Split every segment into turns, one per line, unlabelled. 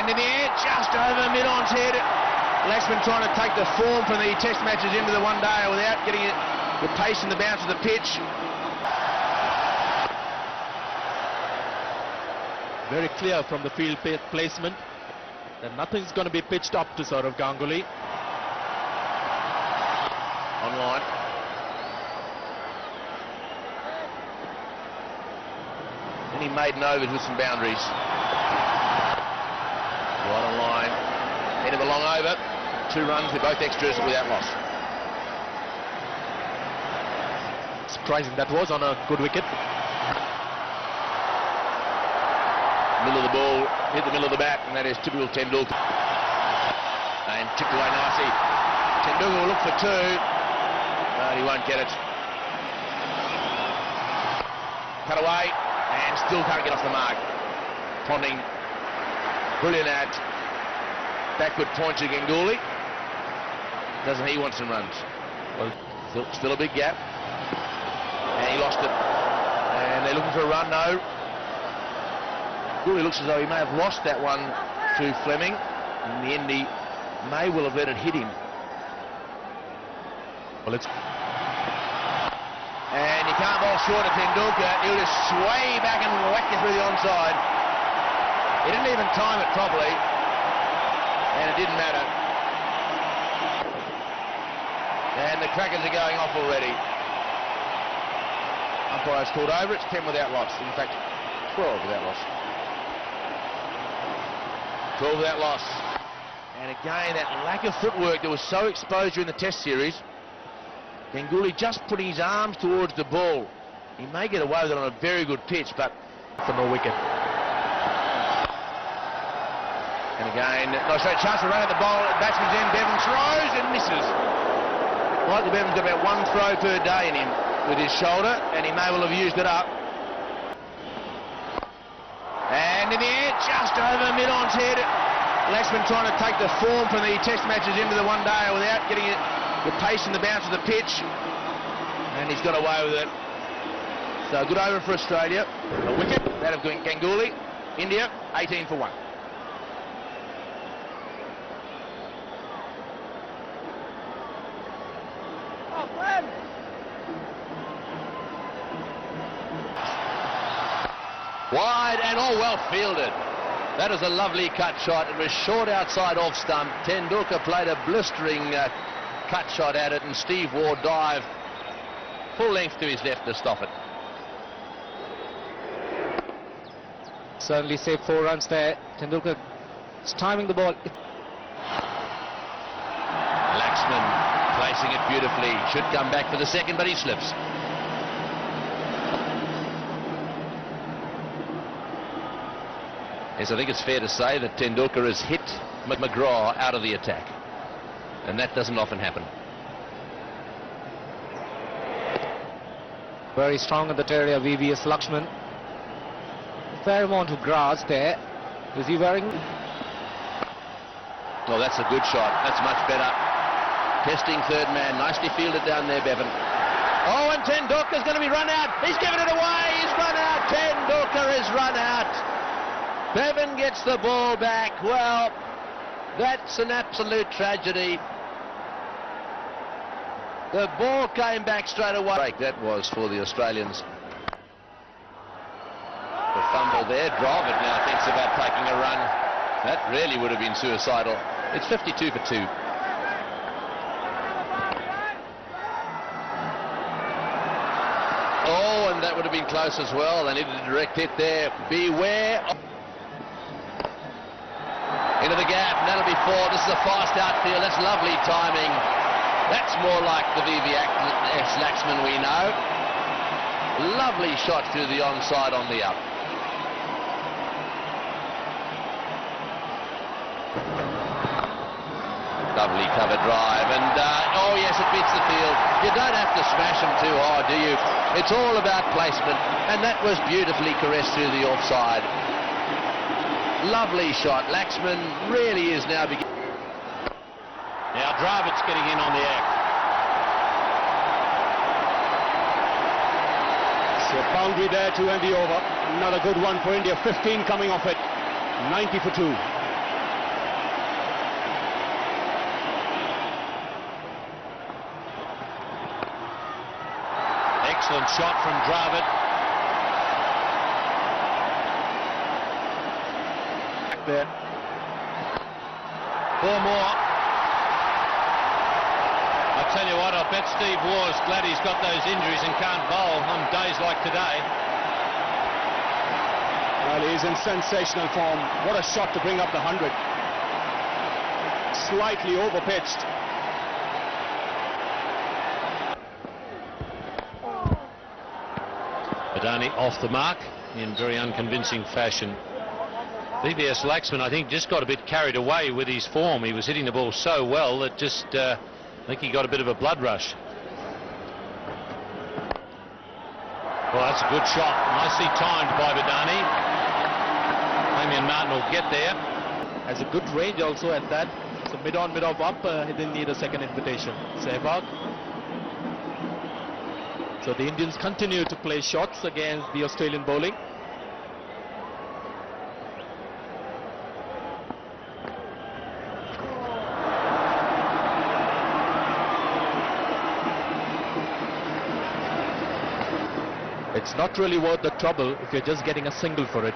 And in the air, just over mid-on's head. Laxman trying to take the form from the test matches into the one-day without getting it, the pace and the bounce of the pitch.
Very clear from the field placement that nothing's going to be pitched up to Sourav Ganguly.
Online. And he made overs with some boundaries. Right on line. End of a long over. 2 runs, they're both extras without loss.
Surprising that was on a good wicket.
Middle of the ball, hit the middle of the bat, and that is typical Tendulkar. And chipped away nicely. Tendulkar will look for 2, but he won't get it. Cut away, and still can't get off the mark. Ponding, brilliant at backward point to Ganguly. Doesn't he want some runs? Well, still a big gap. And he lost it. And they're looking for a run, no. Ganguly looks as though he may have lost that one to Fleming. In the end, he may well have let it hit him.
Well, it's...
And you can't bowl short of Tendulkar. He'll just sway back and whack you through the onside. He didn't even time it properly. And it didn't matter. And the crackers are going off already. Umpire's called over. It's 10 without loss. In fact, 12 without loss. 12 without loss. And again, that lack of footwork that was so exposed during the Test series. Ganguly just putting his arms towards the ball. He may get away with it on a very good pitch, but
for no wicket.
And again, no straight chance to run at the bowl. Batsman's end. Bevan throws and misses. Likely Bevan's got about 1 throw per day in him with his shoulder, and he may well have used it up. And in the air, just over mid-on's head. Laxman trying to take the form from the test matches into the one-day without getting it, the pace and the bounce of the pitch. And he's got away with it. So good over for Australia. A wicket, that of Ganguly. India, 18 for 1. Wide and all well fielded. That is a lovely cut shot. It was short outside off stump. Tendulkar played a blistering cut shot at it, and Steve Waugh dived full length to his left to stop it.
Certainly saved 4 runs there. Tendulkar is timing the ball.
Laxman placing it beautifully. Should come back for the second, but he slips. Yes, I think it's fair to say that Tendulkar has hit McGraw out of the attack. And that doesn't often happen.
Very strong in that area, VVS Laxman. Fair amount of grass there. Is he wearing?
Oh, that's a good shot. That's much better. Testing third man. Nicely fielded down there, Bevan. Oh, and Tendulkar's going to be run out. He's given it away. He's run out. Tendulkar is run out. Bevan gets the ball back. Well, that's an absolute tragedy. The ball came back straight away. Break that was for the Australians. The fumble there. Dravid now thinks about taking a run. That really would have been suicidal. It's 52 for 2. Oh, and that would have been close as well. They needed a direct hit there. Beware. Into the gap, and that'll be 4. This is a fast outfield. That's lovely timing. That's more like the VVS Laxman we know. Lovely shot through the onside on the up. Lovely cover drive, and oh yes, it beats the field. You don't have to smash them too hard, do you? It's all about placement, and that was beautifully caressed through the offside. Lovely shot. Laxman really is now beginning. Now Dravid's getting in on the act.
So boundary there to end the over. Another good one for India. 15 coming off it. 90 for 2. Excellent shot from Dravid.
Back there.
4 more. I tell you what, I bet Steve Waugh's glad he's got those injuries and can't bowl on days like today.
Well, he's in sensational form. What a shot to bring up the 100. Slightly overpitched.
Badani off the mark in very unconvincing fashion. VVS Laxman, I think, just got a bit carried away with his form. He was hitting the ball so well that just, I think he got a bit of a blood rush. Well, that's a good shot. Nicely timed by Badani. Damian Martin will get there.
Has a good range also at that. So mid-on, mid-off up, he didn't need a second invitation. Sehwag. So the Indians continue to play shots against the Australian bowling. It's not really worth the trouble if you're just getting a single for it.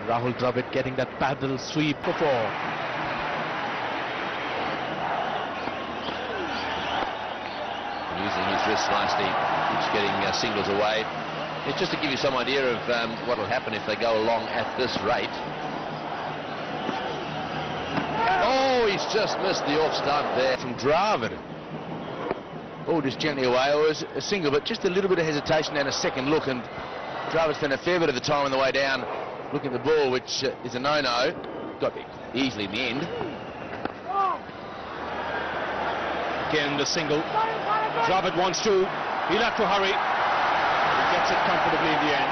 Rahul Dravid getting that paddle sweep for 4.
Using his wrist nicely, keeps getting singles away. It's just to give you some idea of what will happen if they go along at this rate. Oh, he's just missed the off stump there from Dravid. Oh, just gently away. It was a single, but just a little bit of hesitation and a second look, and Dravid spent a fair bit of the time on the way down looking at the ball, which is a no-no. Got there easily in the end.
Again, the single. Dravid wants to. He'll have to hurry. He gets it comfortably in the end.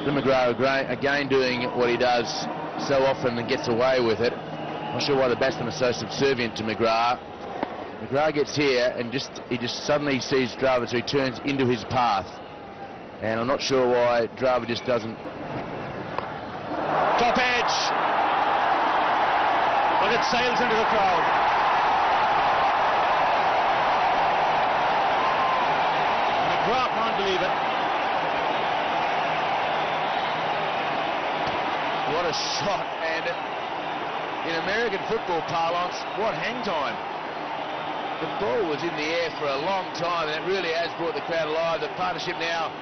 McGrath again doing what he does so often and gets away with it. Not sure why the batsmen are so subservient to McGrath. McGrath gets here and he just suddenly sees Dravid, so he turns into his path. And I'm not sure why Dravid just doesn't.
Top edge. But it sails into the crowd. McGrath can't believe it.
What a shot, and in American football parlance, what hang time. The ball was in the air for a long time, and it really has brought the crowd alive. The partnership now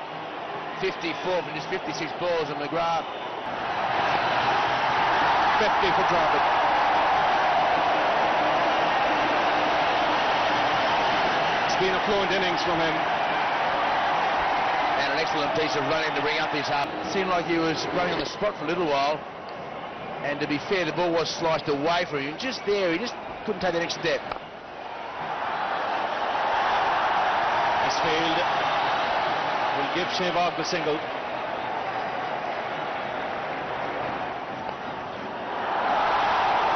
54 from just 56 balls, and McGrath
50 for Dravid. It's been a fluent innings from him.
And an excellent piece of running to bring up his half. Seemed like he was running on the spot for a little while, and to be fair, the ball was sliced away from him. Just there, he just couldn't take the next step.
This field will give Sehwag the single.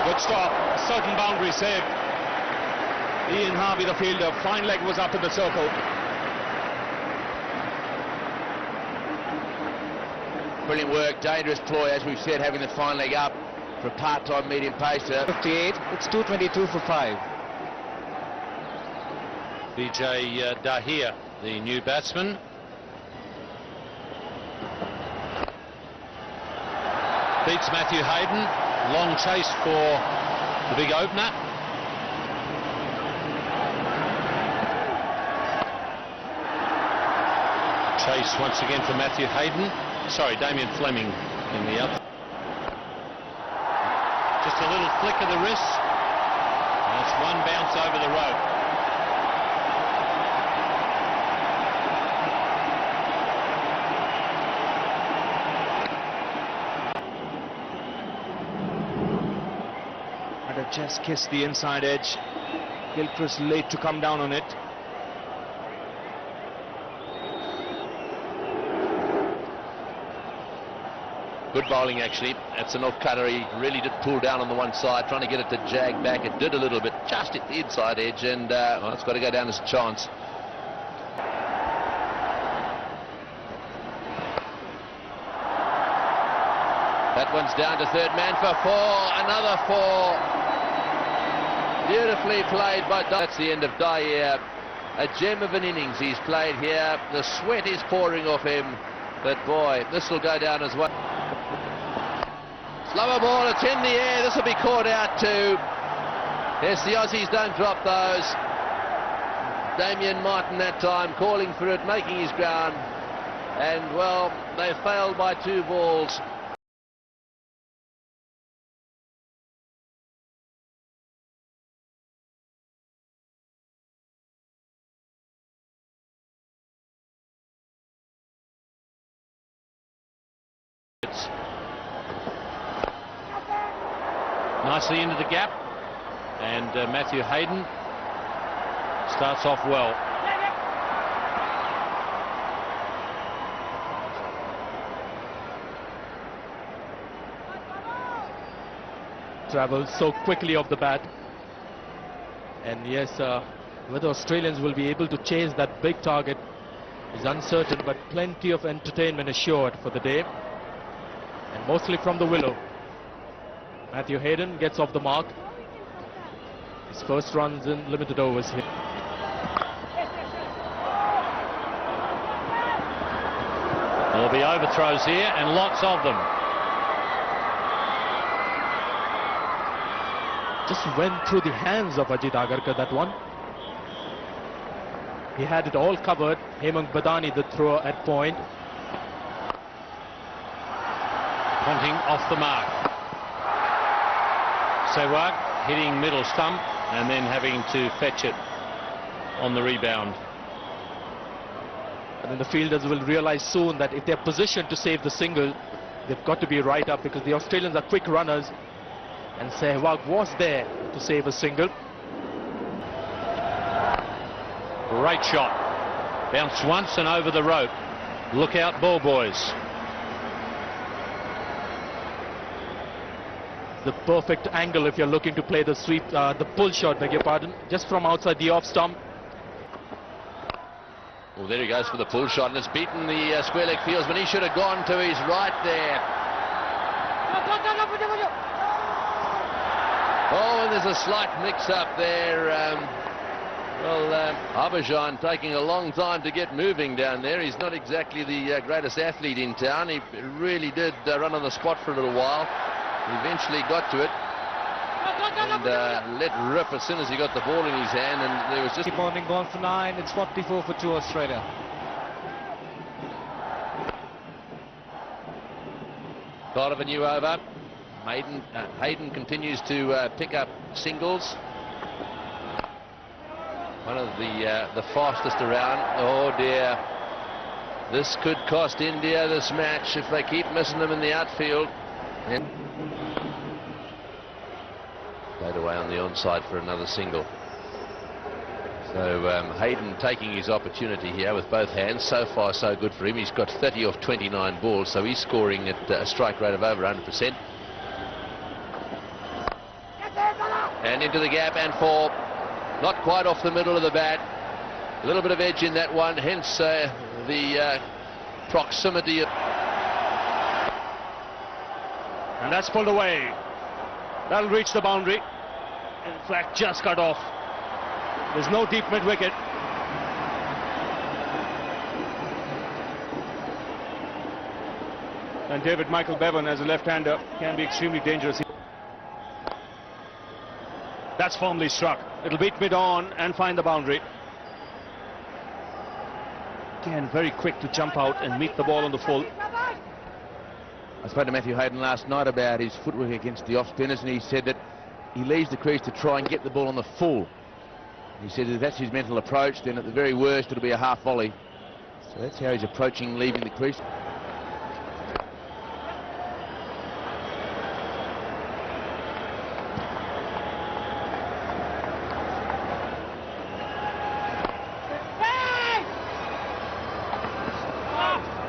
Good stop, certain boundary save. Ian Harvey, the fielder, fine leg was up in the circle.
Brilliant work, dangerous ploy, as we've said, having the fine leg up for a part-time medium pacer.
58, it's 222 for 5.
Vijay Dahir, the new batsman. Beats Matthew Hayden. Long chase for the big opener. Chase once again for Matthew Hayden. Sorry, Damien Fleming in the up. Just a little flick of the wrist. And it's one bounce over the rope.
And have just kissed the inside edge. Gilchrist late to come down on it.
Good bowling, actually. That's an off-cutter. He really did pull down on the one side, trying to get it to jag back. It did a little bit, just at the inside edge, and well, it's got to go down as a chance.
That one's down to third man for four. Another four. Beautifully played by Dyer. That's the end of Dyer. A gem of an innings he's played here. The sweat is pouring off him. But boy, this will go down as well. Slower ball, it's in the air. This will be caught out too. Yes, the Aussies don't drop those. Damien Martin that time calling for it, making his ground. And well, they failed by 2 balls.
Nicely into the gap, and Matthew Hayden starts off well.
Travels so quickly off the bat. And yes, whether Australians will be able to chase that big target is uncertain, but plenty of entertainment assured for the day, and mostly from the willow. Matthew Hayden gets off the mark. His first runs in limited overs here.
There'll be overthrows here, and lots of them.
Just went through the hands of Ajit Agarkar, that one. He had it all covered. Hemang Badani, the thrower at point.
Ponting off the mark. Sehwag hitting middle stump and then having to fetch it on the rebound.
And then the fielders will realize soon that if they're positioned to save the single, they've got to be right up, because the Australians are quick runners, and Sehwag was there to save a single.
Great shot. Bounced once and over the rope. Look out, ball boys.
The perfect angle if you're looking to play the sweep, the pull shot, beg your pardon, just from outside the off stump.
Well, there he goes for the pull shot, and it's beaten the square leg fieldsman. He should have gone to his right there. Oh, and there's a slight mix-up there. Abhajan taking a long time to get moving down there. He's not exactly the greatest athlete in town. He really did run on the spot for a little while. He eventually got to it and let rip as soon as he got the ball in his hand, and there was just...
Ponting gone for 9. It's 44 for 2 Australia.
Part of a new over. Hayden continues to pick up singles. One of the fastest around. Oh dear, this could cost India this match if they keep missing them in the outfield. And played away on the onside for another single. So Hayden taking his opportunity here with both hands. So far so good for him. He's got 30 off 29 balls, so he's scoring at a strike rate of over 100%. And into the gap, and for not quite off the middle of the bat. A little bit of edge in that one, hence the proximity.
And that's pulled away. That'll reach the boundary. In fact, just cut off. There's no deep mid-wicket. And David Michael Bevan, as a left-hander, can be extremely dangerous. That's firmly struck. It'll beat mid-on and find the boundary. Again, very quick to jump out and meet the ball on the full.
I spoke to Matthew Hayden last night about his footwork against the off-spinners, and he said that he leaves the crease to try and get the ball on the full. He said if that's his mental approach, then at the very worst it'll be a half volley. So that's how he's approaching leaving the crease.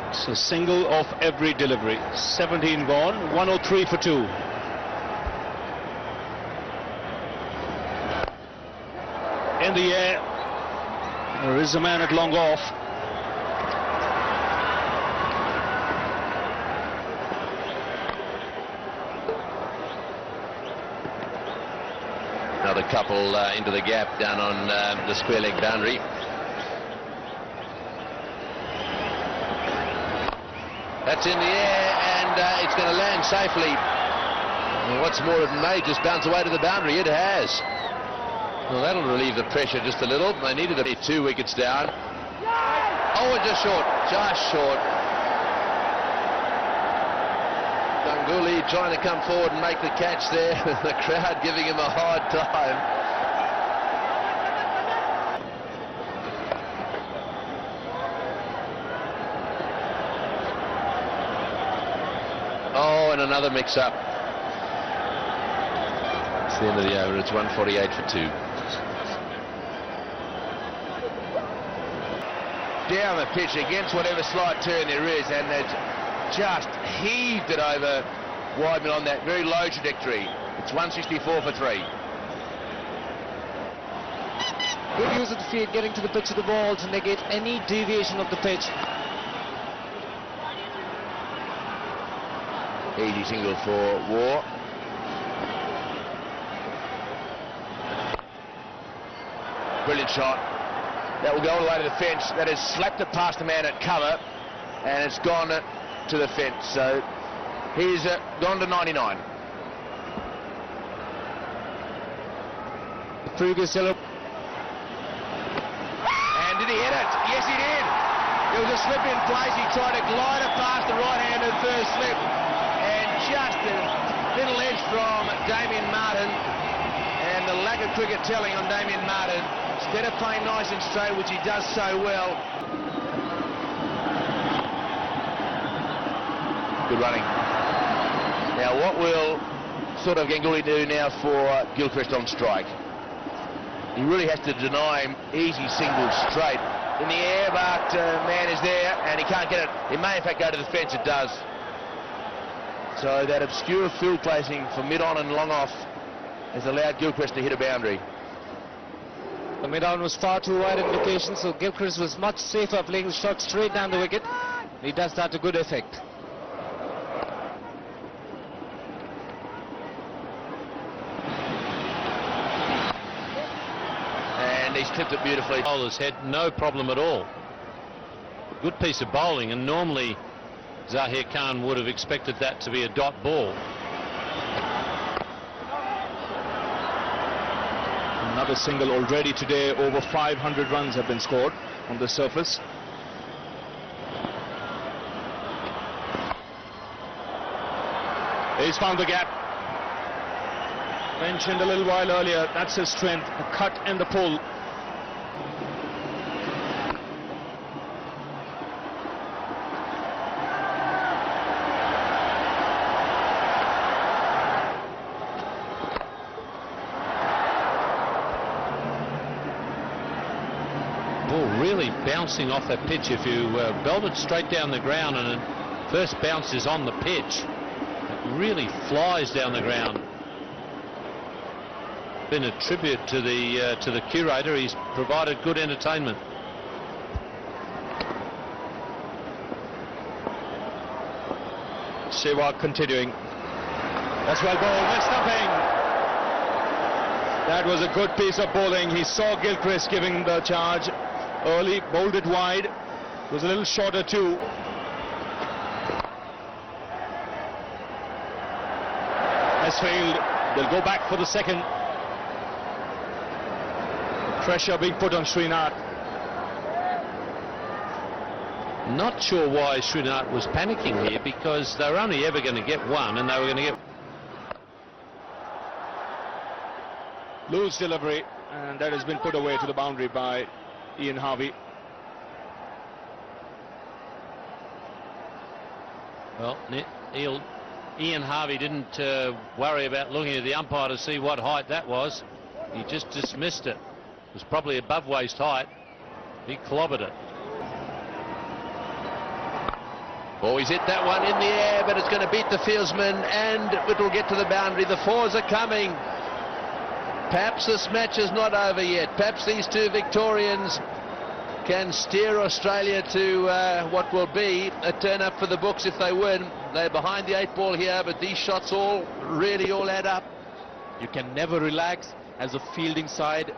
It's a single off every delivery. 17 gone, 103 for 2. In the air, there is a man at long off.
a couple into the gap down on the square leg boundary. That's in the air, and it's going to land safely. And what's more, it may just bounce away to the boundary. It has. Well, that'll relieve the pressure just a little. They needed to be 2 wickets down. Oh, just short. Just short. Ganguly trying to come forward and make the catch there. The crowd giving him a hard time. Oh, and another mix-up. It's the end of the over. It's 148 for 2.
Down the pitch against whatever slight turn there is, and they've just heaved it over Wideman on that very low trajectory. It's 164 for 3.
Good use of the field, getting to the pitch of the ball to negate any deviation of the pitch.
Easy single for War. Brilliant shot. That will go all the way to the fence. That has slapped it past the man at cover, and it's gone to the fence. So he's gone to 99.
The previous yellow.
And did he hit it? Yes, he did. There was a slip in place. He tried to glide it past the right-handed first slip, and just a little edge from Damien Martin, and the lack of cricket telling on Damien Martin. Instead of playing nice and straight, which he does so well. Good running. Now, what will sort of Ganguly do now for Gilchrist on strike? He really has to deny him easy singles straight. In the air, but man is there, and he can't get it. It may, in fact, go to the fence. It does. So that obscure field placing for mid-on and long off has allowed Gilchrist to hit a boundary.
The mid-on was far too wide in location, so Gilchrist was much safer playing the shot straight down the wicket. He does that to good effect.
And he's tipped it beautifully.
Bowler's head, no problem at all. Good piece of bowling, and normally Zahir Khan would have expected that to be a dot ball.
Another single already today. Over 500 runs have been scored on the surface. He's found the gap. Mentioned a little while earlier, that's his strength, the cut and the pull.
Really bouncing off that pitch. If you belt it straight down the ground and it first bounces on the pitch, it really flies down the ground. Been a tribute to the curator. He's provided good entertainment.
Sehwag continuing. That's well bowled. Missed nothing. That was a good piece of bowling. He saw Gilchrist giving the charge early, bowled it wide. It was a little shorter too. Has failed. They'll go back for the second. Pressure being put on Srinath.
Not sure why Srinath was panicking here, because they were only ever going to get one, and they were going to get...
Loose delivery, and that has been put away to the boundary by Ian Harvey.
Well, Ian Harvey didn't worry about looking at the umpire to see what height that was. He just dismissed it. It was probably above waist height. He clobbered it.
Oh, he's hit that one in the air, but it's going to beat the fieldsman, and it will get to the boundary. The fours are coming. Perhaps this match is not over yet. Perhaps these two Victorians can steer Australia to what will be a turn up for the books if they win. They're behind the 8 ball here, but these shots all really all add up.
You can never relax, as a fielding side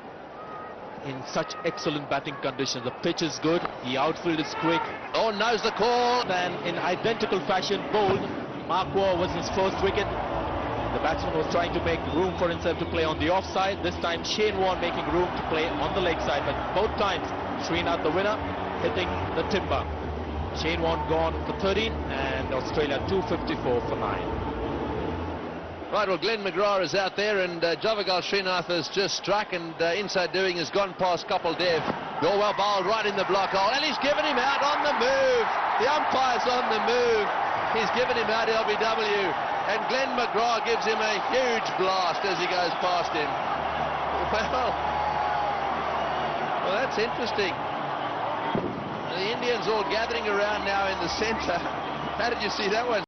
in such excellent batting conditions. The pitch is good, the outfield is quick.
Oh, knows the call.
Then in identical fashion, bowled. Mark Waugh was his first wicket. The batsman was trying to make room for himself to play on the offside. This time Shane Warne making room to play on the leg side, but both times Srinath the winner, hitting the timber. Shane Warne gone for 13 and Australia 254 for 9.
Right, well, Glenn McGrath is out there, and Javagal Srinath has just struck, and in so doing has gone past Kapil Dev. Well bowled right in the block hole, and he's given him out on the move. The umpire's on the move. He's given him out LBW, and Glenn McGrath gives him a huge blast as he goes past him. Well, that's interesting. The Indians all gathering around now in the centre. How did you see that one?